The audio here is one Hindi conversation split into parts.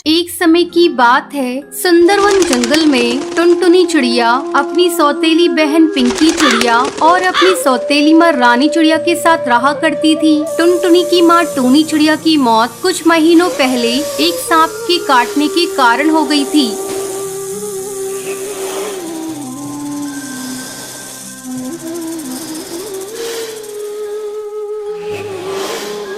एक समय की बात है, सुंदरवन जंगल में टुनटुनी चिड़िया अपनी सौतेली बहन पिंकी चिड़िया और अपनी सौतेली माँ रानी चिड़िया के साथ रहा करती थी। टुनटुनी की माँ टूनी चिड़िया की मौत कुछ महीनों पहले एक सांप के काटने के कारण हो गई थी।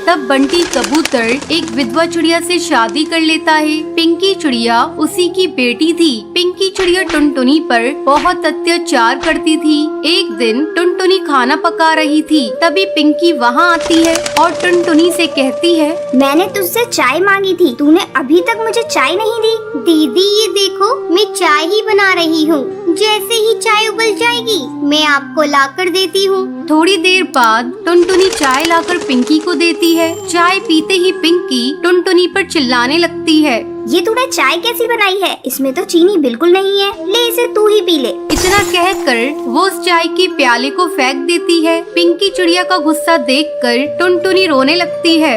तब बंटी कबूतर एक विधवा चिड़िया से शादी कर लेता है। पिंकी चिड़िया उसी की बेटी थी। पिंकी चिड़िया टुनटुनी पर बहुत अत्याचार करती थी। एक दिन टुनटुनी खाना पका रही थी, तभी पिंकी वहाँ आती है और टुनटुनी से कहती है, मैंने तुझसे चाय मांगी थी, तूने अभी तक मुझे चाय नहीं दी। दीदी ये देखो, मैं चाय ही बना रही हूँ, जैसे ही चाय उबल जाएगी मैं आपको लाकर देती हूँ। थोड़ी देर बाद टुनटुनी चाय लाकर पिंकी को देती है। चाय पीते ही पिंकी टुनटुनी पर चिल्लाने लगती है, ये तूने चाय कैसी बनाई है? इसमें तो चीनी बिल्कुल नहीं है, ले इसे तू ही पी ले। इतना कहकर वो उस चाय के प्याले को फेंक देती है। पिंकी चिड़िया का गुस्सा देखकर टुनटुनी रोने लगती है।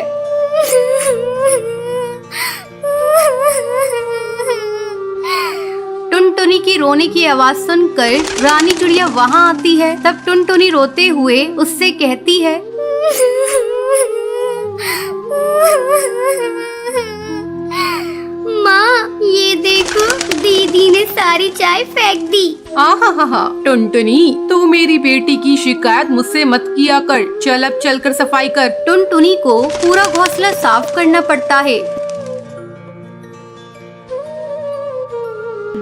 टुनटुनी की रोने की आवाज सुनकर रानी चिड़िया वहाँ आती है। तब टुनटुनी रोते हुए उससे कहती है, माँ ये देखो, दीदी ने सारी चाय फेंक दी। आहा टुनटुनी, तू मेरी बेटी की शिकायत मुझसे मत किया कर। चल अब चलकर सफाई कर। टुनटुनी को पूरा घोंसला साफ करना पड़ता है।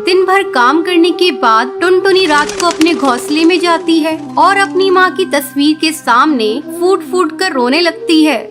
दिन भर काम करने के बाद टुनटुनी रात को अपने घोंसले में जाती है और अपनी माँ की तस्वीर के सामने फूट फूट कर रोने लगती है।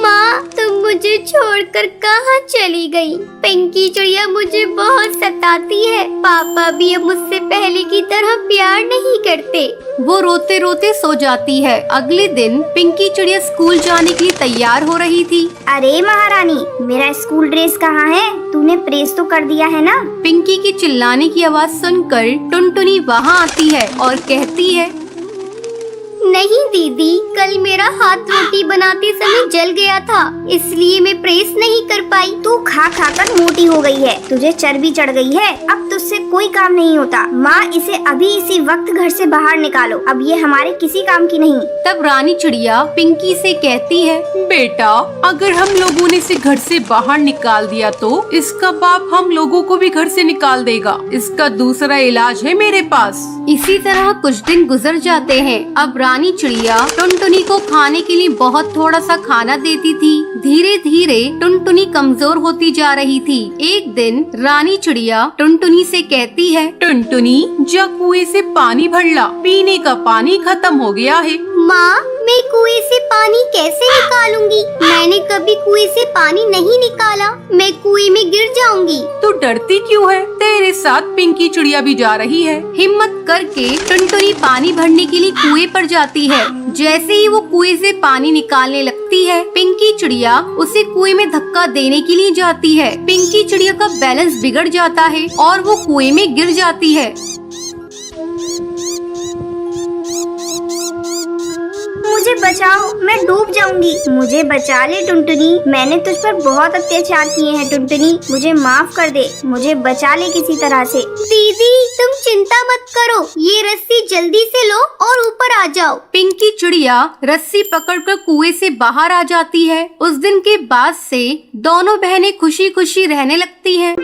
माँ तुम मुझे छोड़कर कहाँ चली गई? पिंकी चिड़िया मुझे बहुत सताती है। पापा भी अब मुझसे पहले की तरह प्यार नहीं करते। वो रोते रोते सो जाती है। अगले दिन पिंकी चिड़िया स्कूल जाने के लिए तैयार हो रही थी। अरे महारानी, मेरा स्कूल ड्रेस कहाँ है? तूने प्रेस तो कर दिया है ना? पिंकी की चिल्लाने की आवाज सुनकर टुनटुनी वहाँ आती है और कहती है, नहीं दीदी, कल मेरा हाथ रोटी बनाते समय जल गया था, इसलिए मैं प्रेस नहीं कर पाई। तू खा खा कर मोटी हो गई है, तुझे चर्बी चढ़ गई है, अब तुझसे कोई काम नहीं होता। माँ इसे अभी इसी वक्त घर से बाहर निकालो, अब ये हमारे किसी काम की नहीं। तब रानी चिड़िया पिंकी से कहती है, बेटा अगर हम लोगों ने इसे घर से बाहर निकाल दिया तो इसका बाप हम लोगों को भी घर से निकाल देगा। इसका दूसरा इलाज है मेरे पास। इसी तरह कुछ दिन गुजर जाते हैं। अब रानी चिड़िया टुनटुनी को खाने के लिए बहुत थोड़ा सा खाना देती थी। धीरे धीरे टुनटुनी कमजोर होती जा रही थी। एक दिन रानी चिड़िया टुनटुनी से कहती है, टुनटुनी जा कुएं से पानी भर ला, पीने का पानी खत्म हो गया है। माँ मैं कुएं से पानी कैसे निकालूंगी? मैंने कभी कुएं से पानी नहीं निकाला, मैं कुएं में गिर जाऊंगी। तू डरती क्यों है? तेरे साथ पिंकी चिड़िया भी जा रही है। हिम्मत करके टुनटुनी पानी भरने के लिए कुएं पर जाती है। जैसे ही वो कुएं से पानी निकालने लगती है, पिंकी चिड़िया उसे कुएं में धक्का देने के लिए जाती है। पिंकी चिड़िया का बैलेंस बिगड़ जाता है और वो कुएं में गिर जाती है। मुझे बचाओ, मैं डूब जाऊंगी। मुझे बचा ले टुनटुनी, मैंने तुझ पर बहुत अत्याचार किए हैं टुनटुनी, मुझे माफ कर दे, मुझे बचा ले किसी तरह से। दीदी तुम चिंता मत करो, ये रस्सी जल्दी से लो और ऊपर आ जाओ। पिंकी चिड़िया रस्सी पकड़कर कुएं से बाहर आ जाती है। उस दिन के बाद से दोनों बहनें खुशी खुशी रहने लगती हैं।